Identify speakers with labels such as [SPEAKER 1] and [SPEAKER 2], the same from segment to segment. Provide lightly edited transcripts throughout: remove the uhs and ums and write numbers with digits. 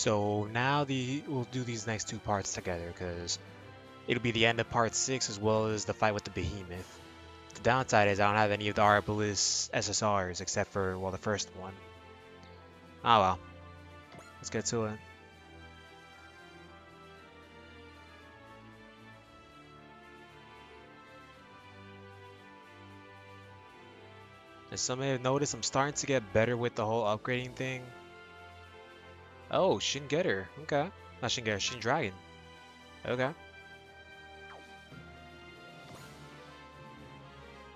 [SPEAKER 1] So now we'll do these next two parts together because it'll be the end of part 6 as well as the fight with the behemoth. The downside is I don't have any of the Arbalist SSRs except for, well, the first one. Oh well, let's get to it. As some may have noticed, I'm starting to get better with the whole upgrading thing. Oh, Shin Getter. Okay. Not Shin Getter, Shin Dragon. Okay.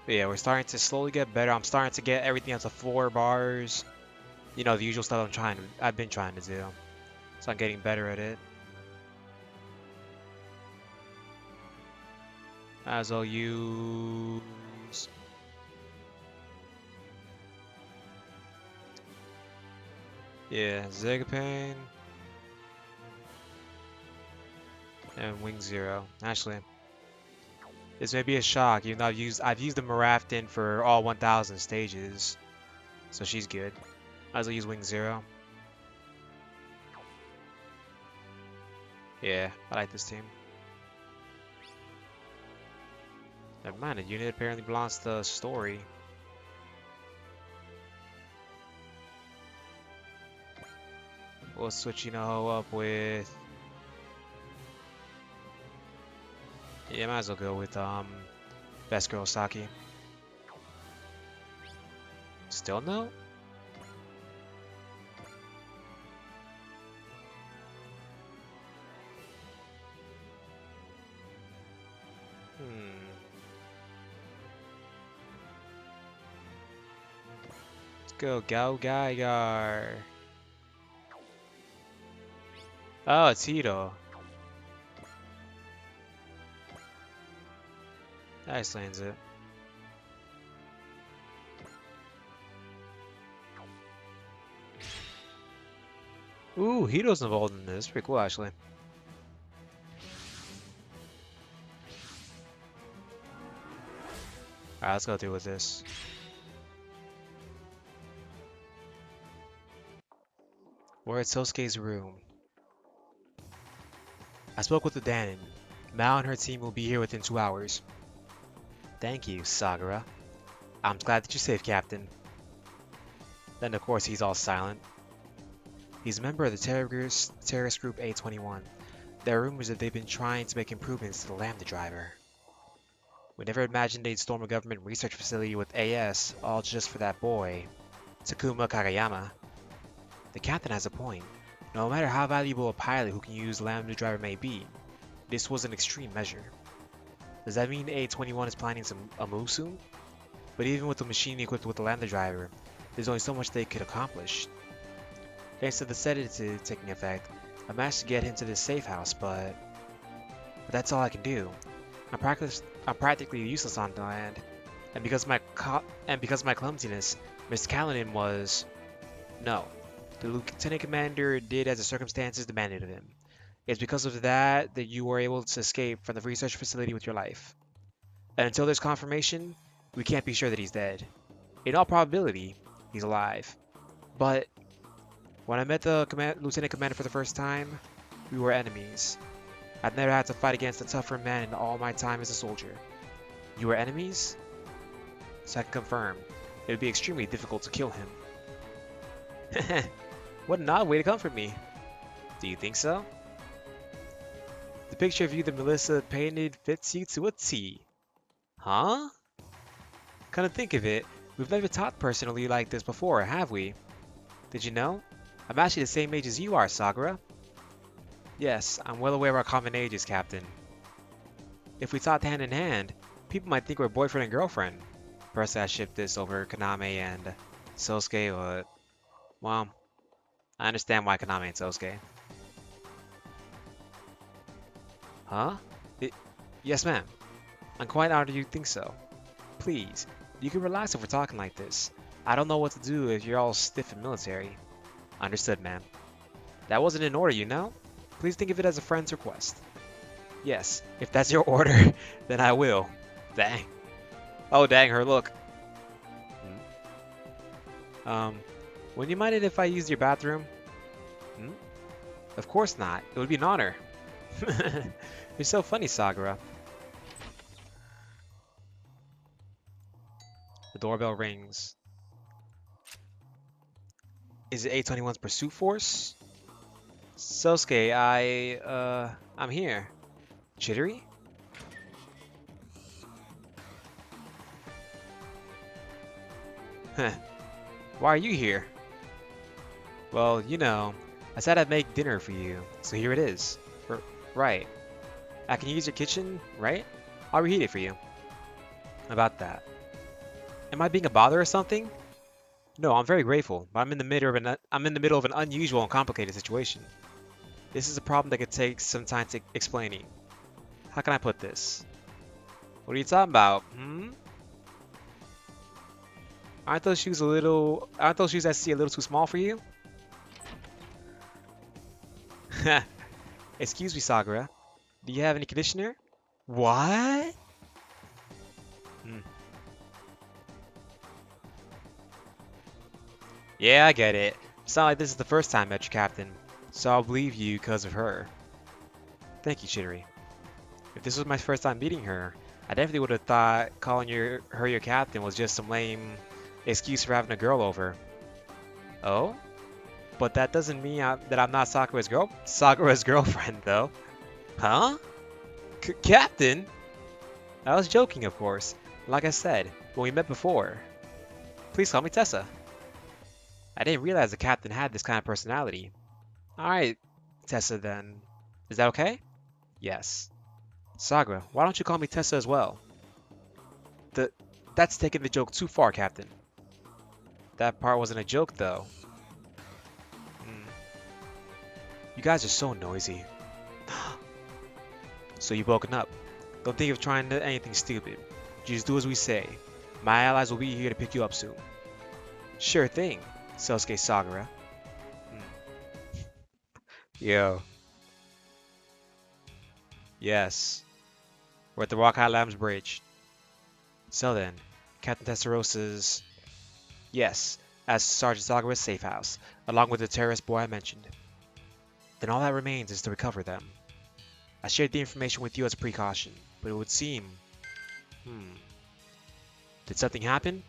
[SPEAKER 1] But yeah, we're starting to slowly get better. I'm starting to get everything up to 4 bars. You know, the usual stuff I've been trying to do. So I'm getting better at it. As I'll use... Yeah, Zegapane. And Wing Zero. Actually, this may be a shock, even though I've used the Marafton for all 1000 stages. So she's good. Might as well use Wing Zero. Yeah, I like this team. Never mind, the unit apparently belongs to the story. We'll switch up with... Yeah, might as well go with Best Girl Saki. Still no? Let's go Gao Gaigar. Oh, it's Hito. That explains it. Ooh, Hito's involved in this. Pretty cool, actually. Alright, let's go through with this. We're at Sosuke's room. I spoke with the Danin. Mao and her team will be here within 2 hours. Thank you, Sagara. I'm glad that you're safe, Captain. Then, of course, he's all silent. He's a member of the terrorist group A21. There are rumors that they've been trying to make improvements to the Lambda driver. We never imagined they'd storm a government research facility with AS, all just for that boy, Takuma Kagayama. The captain has a point. No matter how valuable a pilot who can use Lambda driver may be, this was an extreme measure. Does that mean A21 is planning a move soon? But even with the machine equipped with the Lambda driver, there's only so much they could accomplish. Thanks to the sedative taking effect, I managed to get him to this safe house, but that's all I can do. I'm practically useless on the land, and because of my clumsiness, Mr. Callanan was... No. The lieutenant commander did as the circumstances demanded of him. It's because of that you were able to escape from the research facility with your life. And until there's confirmation, we can't be sure that he's dead. In all probability, he's alive. But when I met the lieutenant commander for the first time, we were enemies. I've never had to fight against a tougher man in all my time as a soldier. You were enemies? So I can confirm, it would be extremely difficult to kill him. What an odd way to comfort me. Do you think so? The picture of you that Melissa painted fits you to a T. Huh? Come to think of it, we've never talked personally like this before, have we? Did you know? I'm actually the same age as you are, Sagara. Yes, I'm well aware of our common ages, Captain. If we talked hand in hand, people might think we're boyfriend and girlfriend. Personally, I shipped this over Kaname and Sosuke, but... Well, I understand why Kaname and Sosuke. Huh? Yes, ma'am. I'm quite honored you think so. Please, you can relax if we're talking like this. I don't know what to do if you're all stiff and military. Understood, ma'am. That wasn't an order, you know? Please think of it as a friend's request. Yes, if that's your order, then I will. Dang. Oh, dang her, look. Would you mind if I used your bathroom? Of course not. It would be an honor. You're so funny, Sagura. The doorbell rings. Is it A21's pursuit force? Sosuke, I'm here. Jittery? Heh. Why are you here? Well, you know, I said I'd make dinner for you, so here it is. Right. I can use your kitchen, right? I'll reheat it for you. About that. Am I being a bother or something? No, I'm very grateful, but I'm in the middle of an unusual and complicated situation. This is a problem that could take some time to explaining. How can I put this? What are you talking about? Aren't those shoes I see a little too small for you? Excuse me, Sagura. Do you have any conditioner? What? Hmm. Yeah, I get it. It's not like this is the first time I met your captain, so I'll believe you because of her. Thank you, Chidori. If this was my first time meeting her, I definitely would have thought calling her your captain was just some lame excuse for having a girl over. Oh? But that doesn't mean that I'm not Sakura's girlfriend, though. Huh? Captain? I was joking, of course. Like I said, when we met before. Please call me Tessa. I didn't realize the captain had this kind of personality. Alright, Tessa then. Is that okay? Yes. Sakura, why don't you call me Tessa as well? That's taking the joke too far, Captain. That part wasn't a joke, though. You guys are so noisy. So you've woken up. Don't think of trying to anything stupid. Just do as we say. My allies will be here to pick you up soon. Sure thing, Sosuke Sagura. Yo. Yes. We're at the Rock High Lambs Bridge. So then, Captain Testarosa's... Yes, as Sergeant Sagura's safe house, along with the terrorist boy I mentioned. Then all that remains is to recover them. I shared the information with you as a precaution, but it would seem... Did something happen?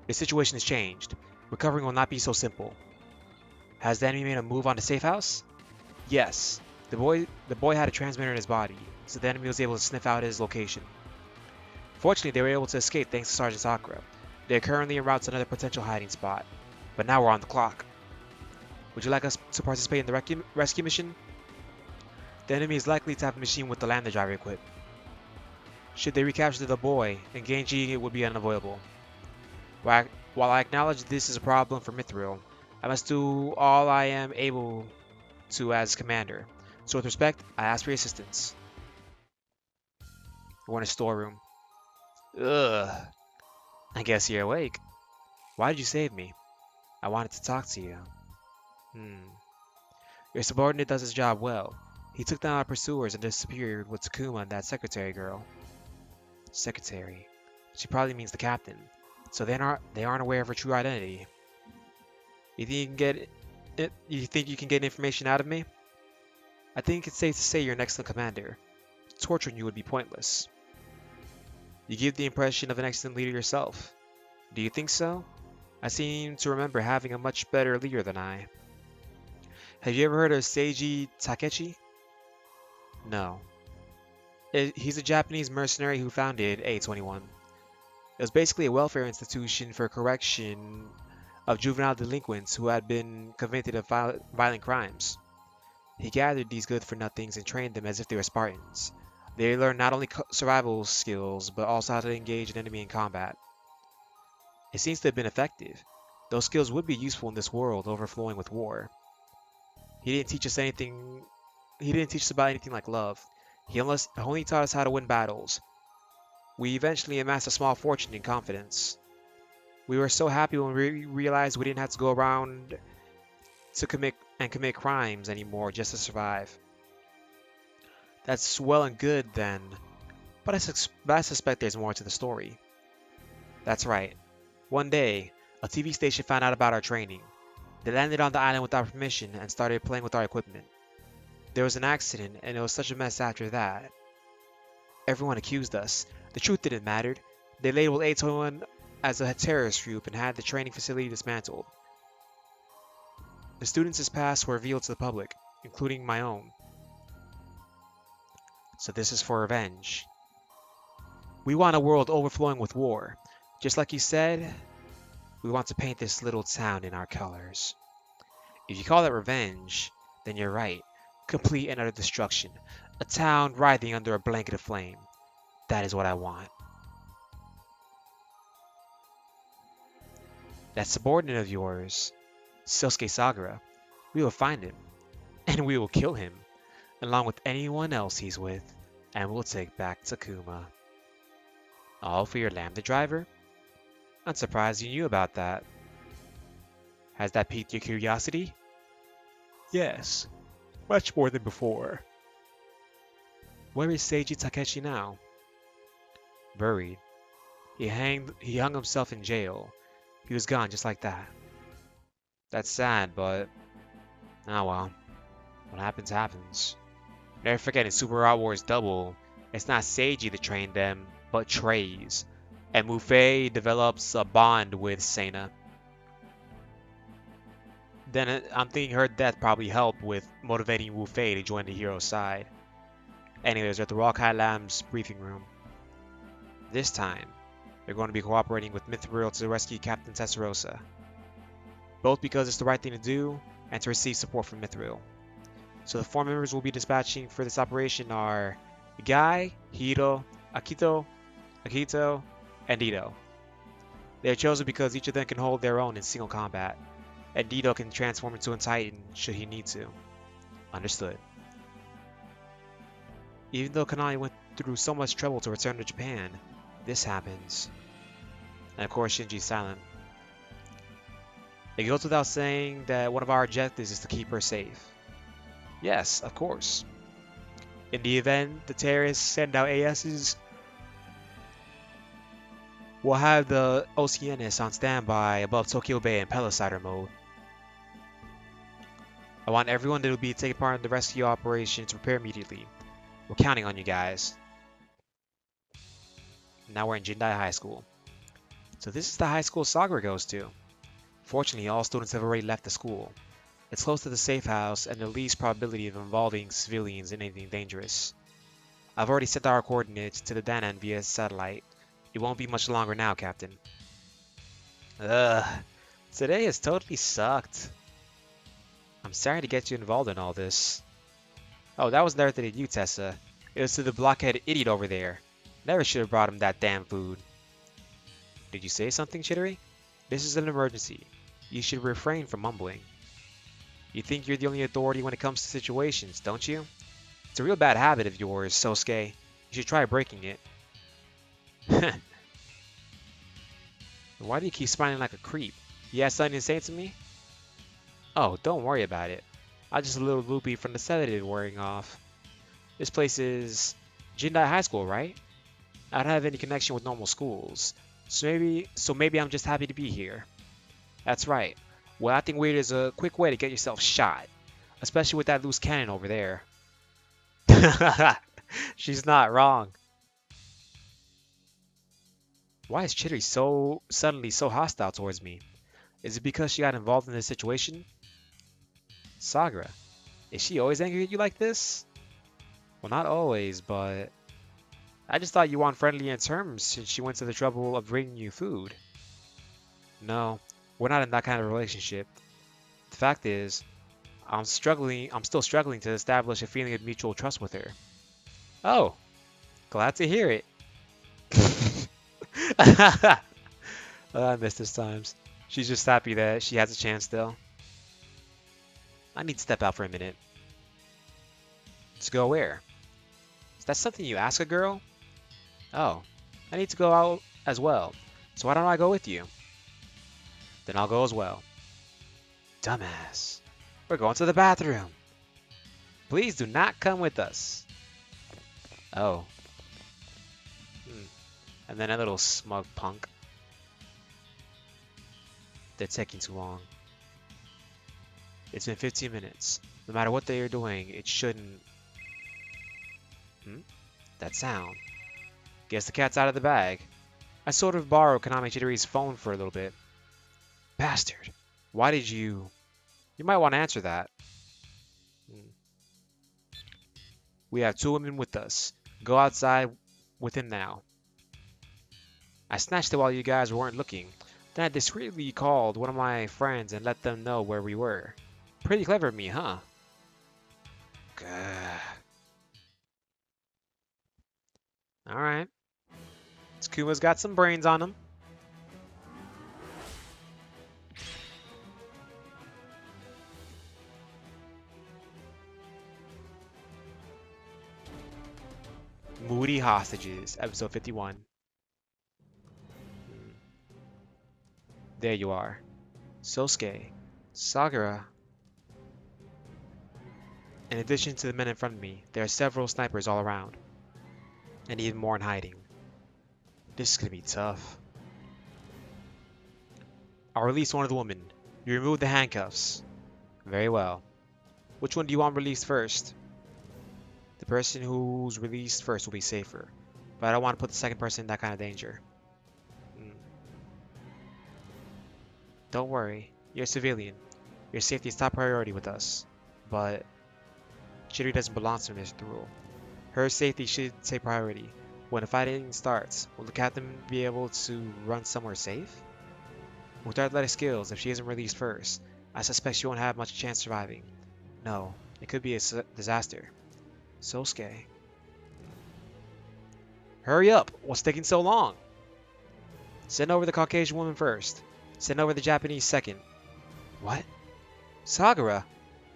[SPEAKER 1] The situation has changed. Recovering will not be so simple. Has the enemy made a move on the safe house? Yes. The boy had a transmitter in his body, so the enemy was able to sniff out his location. Fortunately, they were able to escape thanks to Sergeant Sakura. They are currently en route to another potential hiding spot, but now we're on the clock. Would you like us to participate in the rescue mission? The enemy is likely to have a machine with the lander driver equipped. Should they recapture the boy, engaging it would be unavoidable. While I acknowledge this is a problem for Mithril, I must do all I am able to as commander. So with respect, I ask for your assistance. We're in a storeroom. Ugh. I guess you're awake. Why did you save me? I wanted to talk to you. Your subordinate does his job well. He took down our pursuers and disappeared with Takuma and that secretary girl. Secretary. She probably means the captain. So they aren't aware of her true identity. You think you can get information out of me? I think it's safe to say you're an excellent commander. Torturing you would be pointless. You give the impression of an excellent leader yourself. Do you think so? I seem to remember having a much better leader than I. Have you ever heard of Seiji Takechi? No. He's a Japanese mercenary who founded A21. It was basically a welfare institution for correction of juvenile delinquents who had been convicted of violent crimes. He gathered these good-for-nothings and trained them as if they were Spartans. They learned not only survival skills, but also how to engage an enemy in combat. It seems to have been effective. Those skills would be useful in this world overflowing with war. He didn't teach us about anything like love. He only taught us how to win battles. We eventually amassed a small fortune in confidence. We were so happy when we realized we didn't have to go around to commit crimes anymore just to survive. That's well and good then, but I suspect there's more to the story. That's right. One day, a TV station found out about our training. They landed on the island without permission and started playing with our equipment. There was an accident, and it was such a mess after that. Everyone accused us. The truth didn't matter. They labeled Saotome as a terrorist group and had the training facility dismantled. The students' past were revealed to the public, including my own. So this is for revenge. We want a world overflowing with war. Just like you said, we want to paint this little town in our colors. If you call it revenge, then you're right. Complete and utter destruction. A town writhing under a blanket of flame. That is what I want. That subordinate of yours, Sosuke Sagara, we will find him, and we will kill him, along with anyone else he's with, and we'll take back Takuma. All for your Lambda driver? I'm surprised you knew about that. Has that piqued your curiosity? Yes, much more than before. Where is Seiji Takeshi now? Buried. He hung himself in jail. He was gone just like that. That's sad, but oh well. What happens, happens. Never forget in Super Hot Wars Double, it's not Seiji that trained them, but Treize. And Mufei develops a bond with Sena. Then I'm thinking her death probably helped with motivating Wu Fei to join the hero side. Anyways, we're at the Rock High Lamb's briefing room. This time, they're going to be cooperating with Mithril to rescue Captain Testarossa. Both because it's the right thing to do, and to receive support from Mithril. So the 4 members we'll be dispatching for this operation are Guy, Hiro, Akito, and Dito. They are chosen because each of them can hold their own in single combat, and Dito can transform into a Titan should he need to. Understood. Even though Kanai went through so much trouble to return to Japan, this happens. And of course Shinji's silent. It goes without saying that one of our objectives is to keep her safe. Yes, of course. In the event the terrorists send out ASs, we'll have the OCNS on standby above Tokyo Bay in Pelicider mode. I want everyone that will be taking part in the rescue operation to prepare immediately. We're counting on you guys. Now we're in Jindai High School. So this is the high school Sakura goes to. Fortunately, all students have already left the school. It's close to the safe house and the least probability of involving civilians in anything dangerous. I've already sent our coordinates to the Danan via satellite. It won't be much longer now, Captain. Ugh, today has totally sucked. I'm sorry to get you involved in all this. Oh, that was directed at you, Tessa. It was to the blockhead idiot over there. Never should have brought him that damn food. Did you say something, Chidori? This is an emergency. You should refrain from mumbling. You think you're the only authority when it comes to situations, don't you? It's a real bad habit of yours, Sosuke. You should try breaking it. Why do you keep smiling like a creep? You have something to say to me? Oh, don't worry about it. I'm just a little loopy from the sedative wearing off. This place is Jindai High School, right? I don't have any connection with normal schools. So maybe I'm just happy to be here. That's right. Well, acting weird is a quick way to get yourself shot. Especially with that loose cannon over there. She's not wrong. Why is Chidori suddenly so hostile towards me? Is it because she got involved in this situation? Sakura, is she always angry at you like this? Well, not always, but I just thought you were on friendly terms since she went to the trouble of bringing you food. No, we're not in that kind of relationship. The fact is, I'm still struggling to establish a feeling of mutual trust with her. Oh, glad to hear it. I miss those times. She's just happy that she has a chance still. I need to step out for a minute. To go where? Is that something you ask a girl? Oh, I need to go out as well. So why don't I go with you? Then I'll go as well. Dumbass. We're going to the bathroom. Please do not come with us. Oh. And then a little smug punk. They're taking too long. It's been 15 minutes. No matter what they are doing, it shouldn't... Hmm? That sound. Guess the cat's out of the bag. I sort of borrowed Konami Chidori's phone for a little bit. Bastard. Why did you... You might want to answer that. Hmm. We have two women with us. Go outside with him now. I snatched it while you guys weren't looking. Then I discreetly called one of my friends and let them know where we were. Pretty clever of me, huh? Gah. Alright. Tsukuma's got some brains on him. Moody Hostages, episode 51. There you are. Sosuke. Sakura. In addition to the men in front of me, there are several snipers all around. And even more in hiding. This is gonna be tough. I'll release one of the women. You remove the handcuffs. Very well. Which one do you want released first? The person who's released first will be safer. But I don't want to put the second person in that kind of danger. Don't worry. You're a civilian. Your safety is top priority with us. But Chidori doesn't belong to Mr. Rule. Her safety should take priority. When the fighting starts, will the captain be able to run somewhere safe? With her athletic skills, if she isn't released first, I suspect she won't have much chance surviving. No, it could be a disaster. Sosuke. Hurry up! What's taking so long? Send over the Caucasian woman first. Send over the Japanese second. What? Sakura?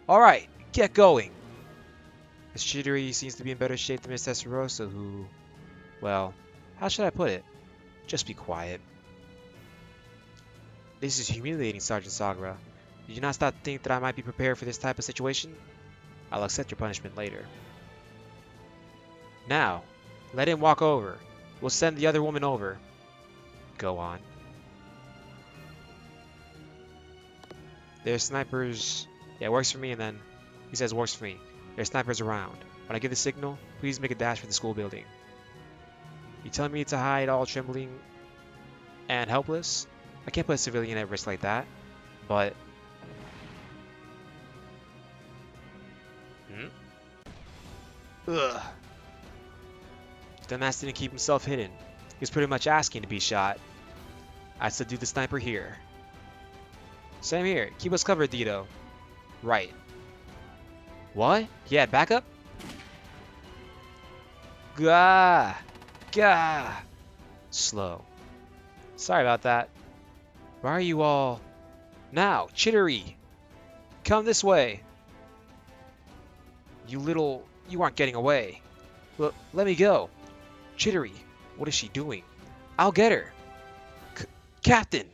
[SPEAKER 1] Alright, get going! Miss Chidori seems to be in better shape than Miss Testarossa, who... Well, how should I put it? Just be quiet. This is humiliating, Sergeant Sakura. Did you not stop to think that I might be prepared for this type of situation? I'll accept your punishment later. Now, let him walk over. We'll send the other woman over. Go on. There's snipers... Yeah, it works for me, and then... He says works for me. There's snipers around. When I give the signal, please make a dash for the school building. You telling me to hide all trembling and helpless? I can't put a civilian at risk like that. But... Ugh. Dumbass didn't keep himself hidden. He was pretty much asking to be shot. I subdued the sniper here. Same here. Keep us covered, Dito. Right. What? He had backup? Gah! Gah! Slow. Sorry about that. Why are you all... Now, Chidori! Come this way! You aren't getting away. Well, let me go. Chidori, what is she doing? I'll get her. Captain!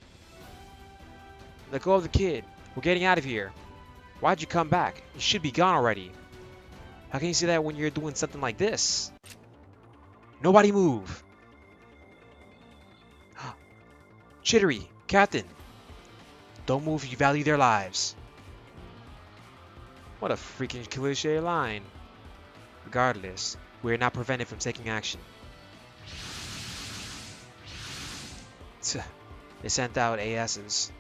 [SPEAKER 1] Let go of the kid. We're getting out of here. Why'd you come back? You should be gone already. How can you say that when you're doing something like this? Nobody move. Chidori, Captain. Don't move if you value their lives. What a freaking cliche line. Regardless, we are not prevented from taking action. They sent out ASs.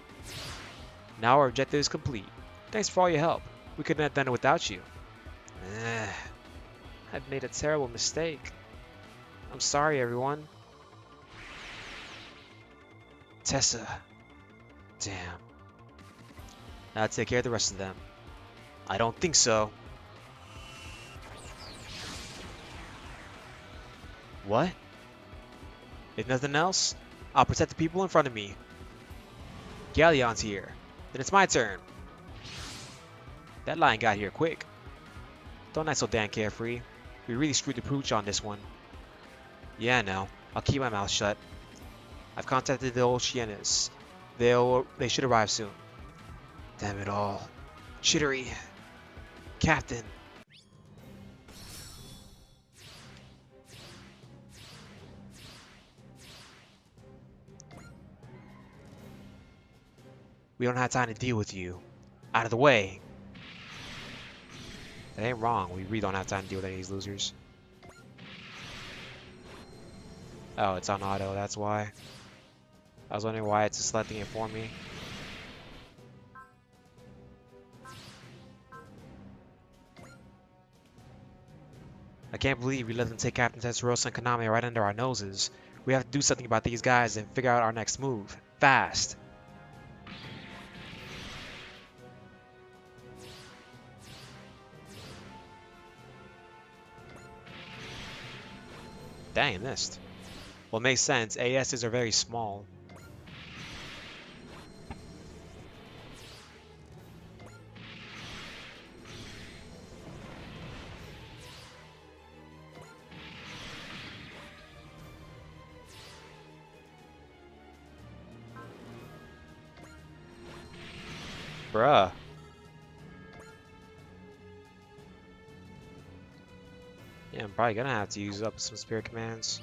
[SPEAKER 1] Now our objective is complete. Thanks for all your help. We couldn't have done it without you. I've made a terrible mistake. I'm sorry, everyone. Tessa. Damn. Now take care of the rest of them. I don't think so. What? If nothing else, I'll protect the people in front of me. Galleon's here. Then it's my turn. That lion got here quick. Don't act so damn carefree. We really screwed the pooch on this one. Yeah, I know. I'll keep my mouth shut. I've contacted the old Shienas. They should arrive soon. Damn it all. Chidori. Captain. We don't have time to deal with you. Out of the way. That ain't wrong. We really don't have time to deal with any of these losers. Oh, it's on auto, that's why. I was wondering why it's selecting it for me. I can't believe we let them take Captain Testarossa and Konami right under our noses. We have to do something about these guys and figure out our next move. Fast! Dang, missed. Well, it makes sense. ASs are very small. Bruh. Yeah, I'm probably gonna have to use up some spirit commands.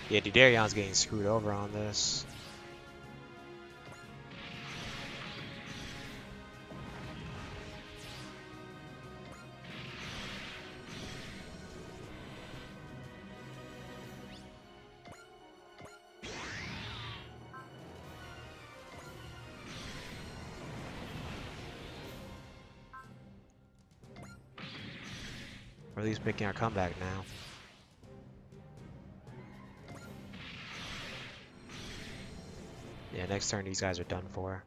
[SPEAKER 1] Yeah, Darion's getting screwed over on this. Or at least making our comeback now. Yeah, next turn these guys are done for.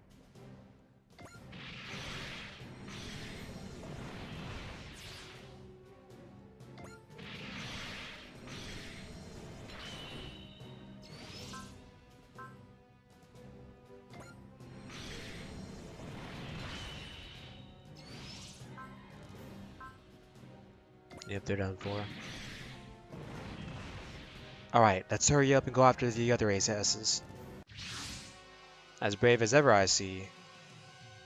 [SPEAKER 1] Yep, they're done for. Alright, let's hurry up and go after the other ASs. As brave as ever, I see.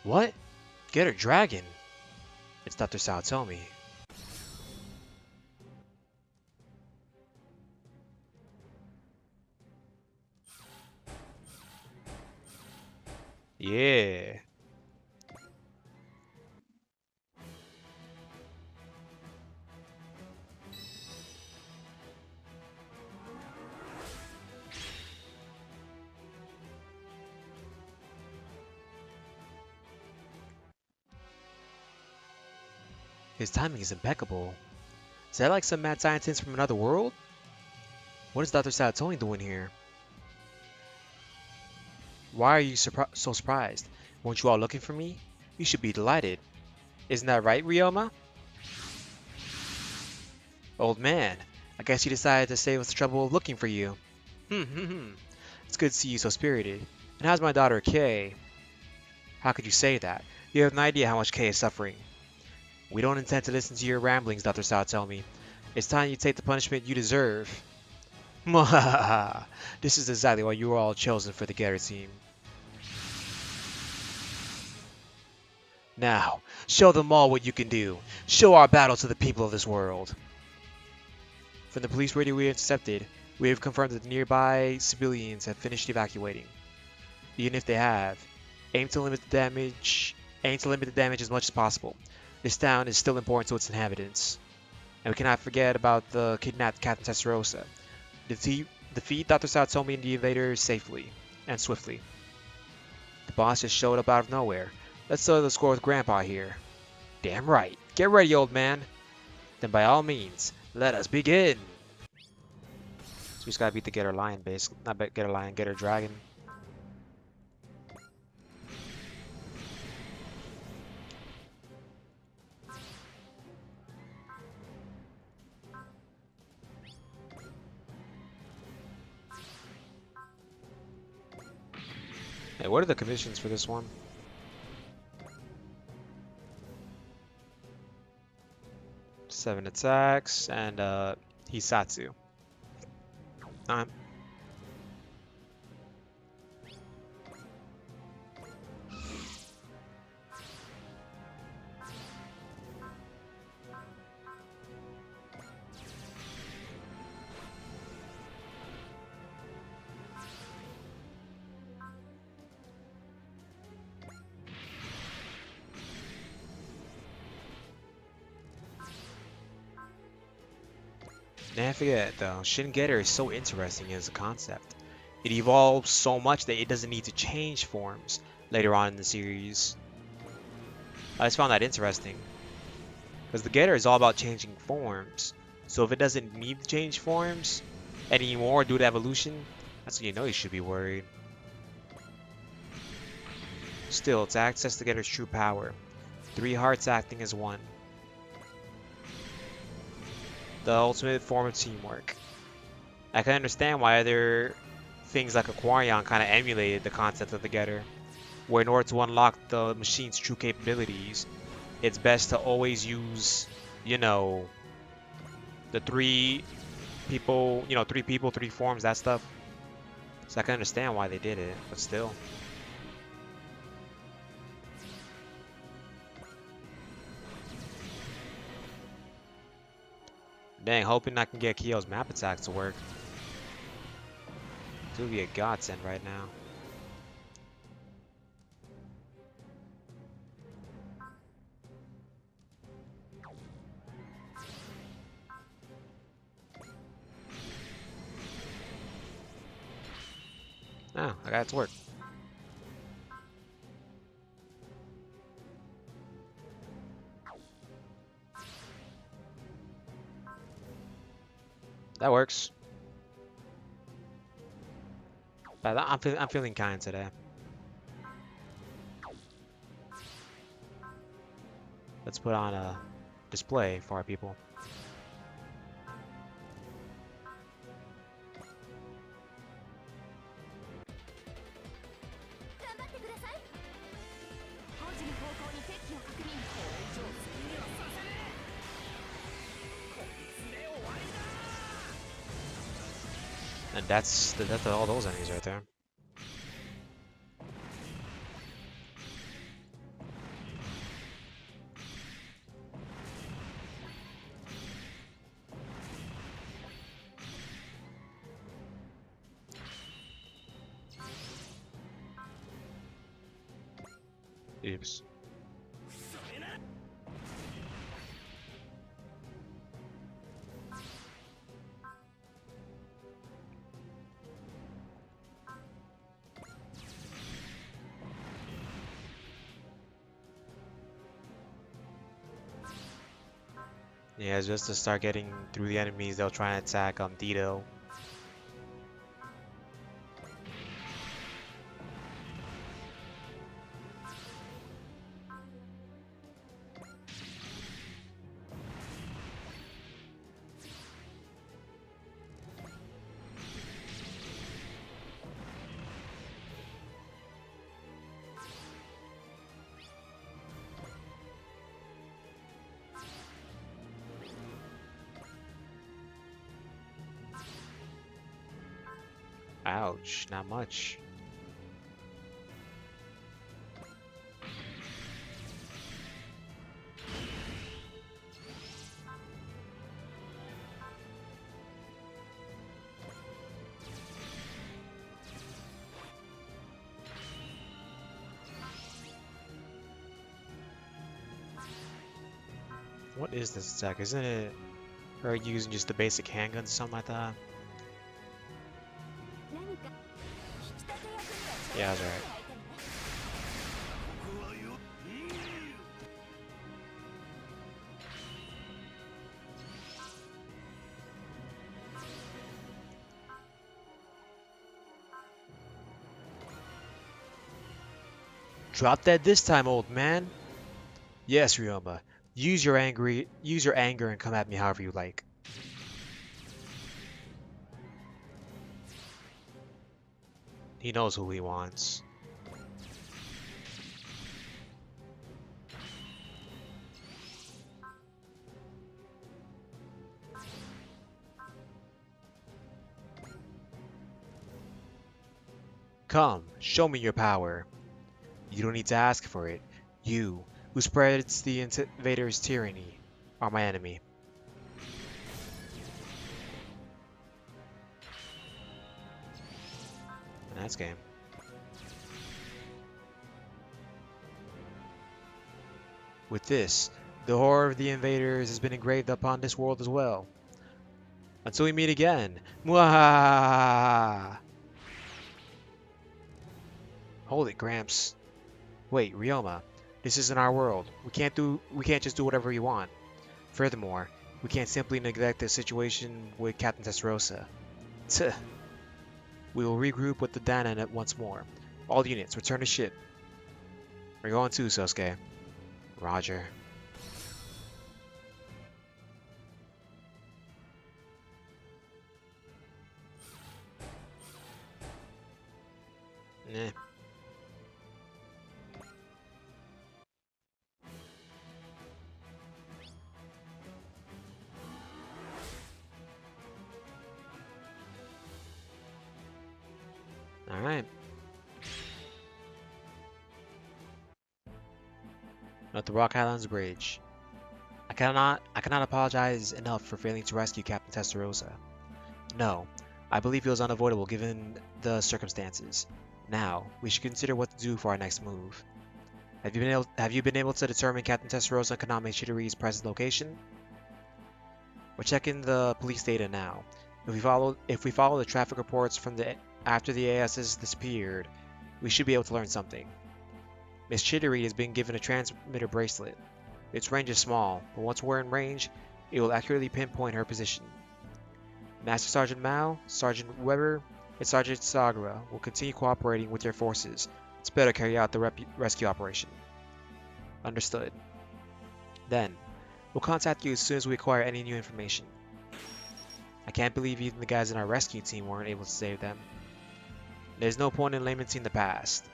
[SPEAKER 1] What? Get a dragon? It's Dr. Saotome. Yeah. His timing is impeccable. Is that like some mad scientist from another world? What is Dr. Saotome doing here? Why are you so surprised? Weren't you all looking for me? You should be delighted. Isn't that right, Ryoma? Old man, I guess you decided to save us the trouble of looking for you. It's good to see you so spirited. And how's my daughter, Kay? How could you say that? You have no idea how much Kay is suffering. We don't intend to listen to your ramblings, Dr. Saotome. It's time you take the punishment you deserve. Mwahaha! This is exactly why you were all chosen for the Getter team. Now, show them all what you can do. Show our battle to the people of this world. From the police radio we intercepted, we have confirmed that the nearby civilians have finished evacuating. Even if they have, aim to limit the damage as much as possible. This town is still important to its inhabitants. And we cannot forget about the kidnapped Captain Testarossa. Defeat Dr. Saotome and the invaders safely and swiftly. The boss just showed up out of nowhere. Let's settle the score with Grandpa here. Damn right. Get ready, old man. Then by all means, let us begin. So we just gotta beat the Getter Lion base. Not Getter Lion, Getter Dragon. Hey, what are the conditions for this one? Seven attacks and Hisatsu. Never forget though, Shin Getter is so interesting as a concept. It evolves so much that it doesn't need to change forms later on in the series. I just found that interesting. Because the Getter is all about changing forms. So if it doesn't need to change forms anymore due to evolution, that's when you know you should be worried. Still, to access the Getter's true power, 3 hearts acting as one. The ultimate form of teamwork. I can understand why other things like Aquarion kind of emulated the concept of the Getter, where in order to unlock the machine's true capabilities, it's best to always use, you know, the 3 people, 3 people, 3 forms, that stuff. So I can understand why they did it, but still. Dang, hoping I can get Kyo's map attacks to work. It would be a godsend right now. Oh, I got it to work. That works. But I'm feeling kind today. Let's put on a display for our people. And that's all those enemies right there. Oops. Yeah, just to start getting through the enemies, they'll try and attack Dido. Ouch, not much. What is this attack? Isn't it her using just the basic handguns or something like that? Yeah, that's right. Drop that this time, old man. Yes, Ryoma. Use your anger and come at me however you like. He knows who he wants. Come, show me your power. You don't need to ask for it. You, who spreads the invaders' tyranny, are my enemy. And that's game. With this, the horror of the invaders has been engraved upon this world as well. Until we meet again. Mwahaha! Hold it, Gramps. Wait, Ryoma. This isn't our world. We can't just do whatever we want. Furthermore, we can't simply neglect the situation with Captain Testarossa. Tuh. We will regroup with the Danan once more. All units, return to ship. We're going too, Sosuke. Roger. Eh. Alright. At the Rock Highlands Bridge. I cannot apologize enough for failing to rescue Captain Testarossa. No, I believe it was unavoidable given the circumstances. Now, we should consider what to do for our next move. Have you been able to determine Captain Testarossa and Kaname Chidori's present location? We're checking the police data now. If we follow the traffic reports from the after the ASs disappeared, we should be able to learn something. Miss Chidori has been given a transmitter bracelet. Its range is small, but once we're in range, it will accurately pinpoint her position. Master Sergeant Mao, Sergeant Weber, and Sergeant Sagura will continue cooperating with your forces to better carry out the rescue operation. Understood. Then, we'll contact you as soon as we acquire any new information. I can't believe even the guys in our rescue team weren't able to save them. There's no point in lamenting the past,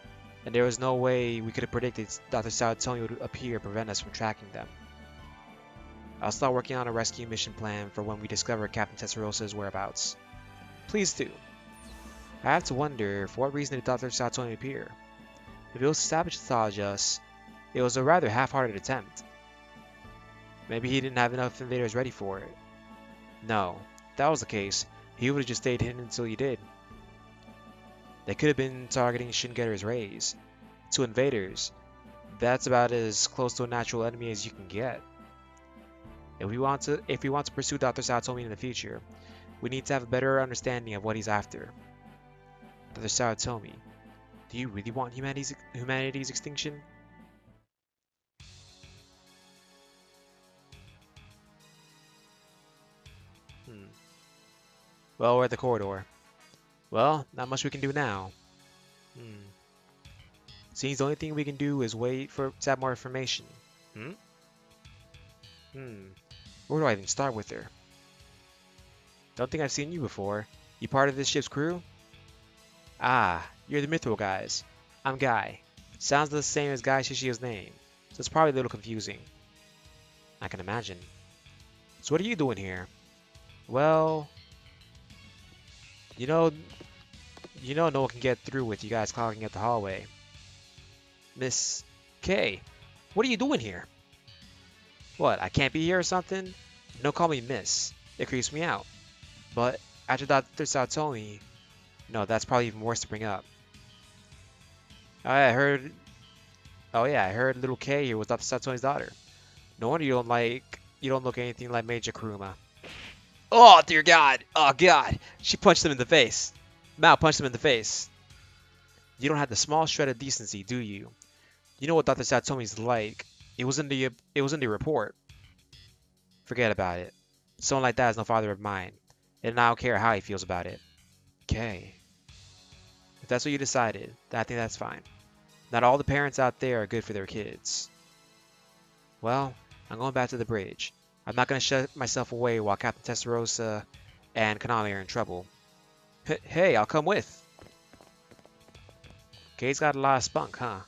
[SPEAKER 1] and there was no way we could have predicted Dr. Saotome would appear and prevent us from tracking them. I'll start working on a rescue mission plan for when we discover Captain Tesserossa's whereabouts. Please do. I have to wonder, for what reason did Dr. Saotome appear? If it was to sabotage us, it was a rather half-hearted attempt. Maybe he didn't have enough invaders ready for it. No, if that was the case, he would have just stayed hidden until he did. They could have been targeting Shingeru's rays. 2 invaders. That's about as close to a natural enemy as you can get. If we want to pursue Dr. Saotome in the future, we need to have a better understanding of what he's after. Dr. Saotome, do you really want humanity's extinction? Well, we're at the corridor. Well, not much we can do now. Seems the only thing we can do is wait to have more information. Where do I even start with her? Don't think I've seen you before. You part of this ship's crew? Ah, you're the Mithril guys. I'm Guy. Sounds the same as Guy Shishio's name, so it's probably a little confusing. I can imagine. So what are you doing here? Well, you know no one can get through with you guys clogging up the hallway. Miss K, what are you doing here? What, I can't be here or something? Don't call me Miss. It creeps me out. But after Dr. Saotome, no, that's probably even worse to bring up. Oh yeah, I heard little K here was Dr. Satome's daughter. No wonder you don't look anything like Major Kuruma. Oh dear God! Oh God! She punched him in the face. Mao punched him in the face. You don't have the small shred of decency, do you? You know what Dr. Satome's like. It was in the report. Forget about it. Someone like that is no father of mine, and I don't care how he feels about it. Okay. If that's what you decided, then I think that's fine. Not all the parents out there are good for their kids. Well, I'm going back to the bridge. I'm not going to shut myself away while Captain Testarossa and Konami are in trouble. Hey, I'll come with. Kay's got a lot of spunk, huh?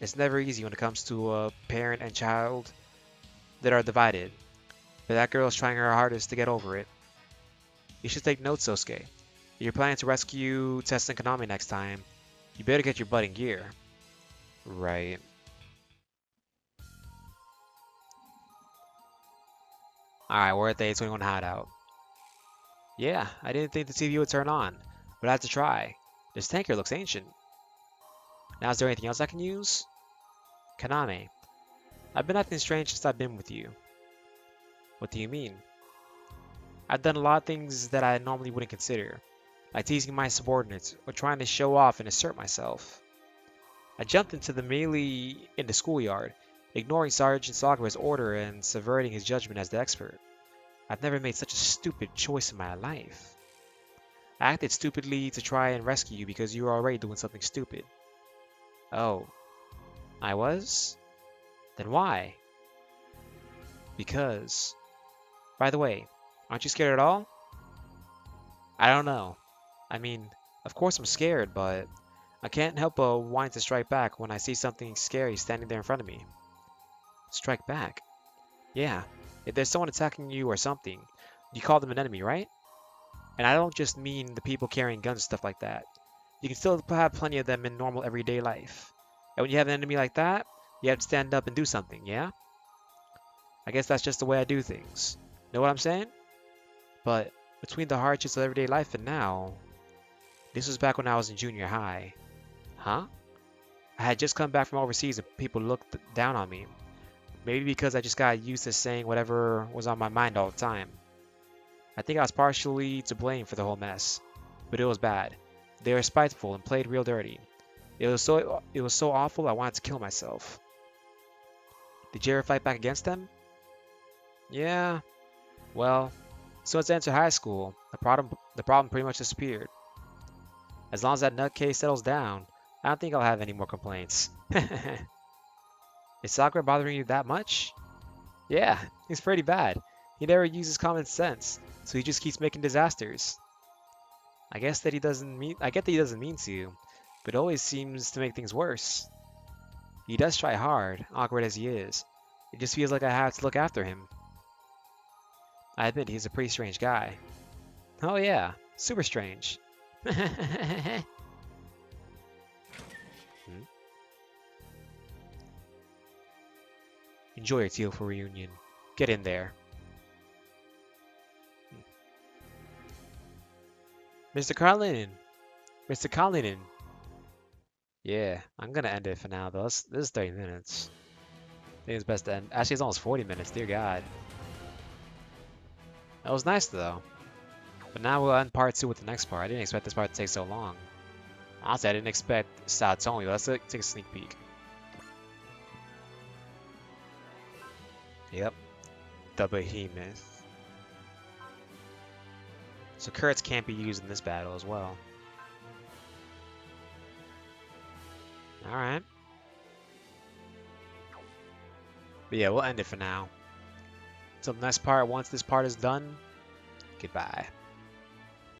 [SPEAKER 1] It's never easy when it comes to a parent and child that are divided, but that girl is trying her hardest to get over it. You should take notes, Sosuke. If you're planning to rescue Tess and Konami next time, you better get your butt in gear. Right. Alright, we're at the A21 hideout. Yeah, I didn't think the TV would turn on, but I had to try. This tanker looks ancient. Now, is there anything else I can use? Kaname, I've been acting strange since I've been with you. What do you mean? I've done a lot of things that I normally wouldn't consider, like teasing my subordinates or trying to show off and assert myself. I jumped into the melee in the schoolyard, ignoring Sergeant Sakura's order and subverting his judgment as the expert. I've never made such a stupid choice in my life. I acted stupidly to try and rescue you because you were already doing something stupid. Oh, I was? Then why? Because. By the way, aren't you scared at all? I don't know. I mean, of course I'm scared, but I can't help but wanting to strike back when I see something scary standing there in front of me. Strike back? Yeah. If there's someone attacking you or something, you call them an enemy, right? And I don't just mean the people carrying guns and stuff like that. You can still have plenty of them in normal everyday life. And when you have an enemy like that, you have to stand up and do something, yeah? I guess that's just the way I do things. Know what I'm saying? But between the hardships of everyday life and now, this was back when I was in junior high. Huh? I had just come back from overseas and people looked down on me. Maybe because I just got used to saying whatever was on my mind all the time. I think I was partially to blame for the whole mess, but it was bad. They were spiteful and played real dirty. It was so awful I wanted to kill myself. Did you ever fight back against them? Yeah. Well, since I entered high school, the problem pretty much disappeared. As long as that nutcase settles down, I don't think I'll have any more complaints. Is Sakura bothering you that much? Yeah, he's pretty bad. He never uses common sense, so he just keeps making disasters. I get that he doesn't mean to, but it always seems to make things worse. He does try hard, awkward as he is. It just feels like I have to look after him. I admit he's a pretty strange guy. Oh yeah, super strange. Hmm? Enjoy your tearful reunion. Get in there. Mr. Carlin! Mr. Carlin! Yeah, I'm gonna end it for now though. This is 30 minutes. I think it's best to end. Actually, it's almost 40 minutes, dear God. That was nice though. But now we'll end part 2 with the next part. I didn't expect this part to take so long. Honestly, I didn't expect Saotome. Let's take a sneak peek. Yep, the behemoth. So turrets can't be used in this battle as well. Alright. But yeah, we'll end it for now. Until the next part, once this part is done, goodbye.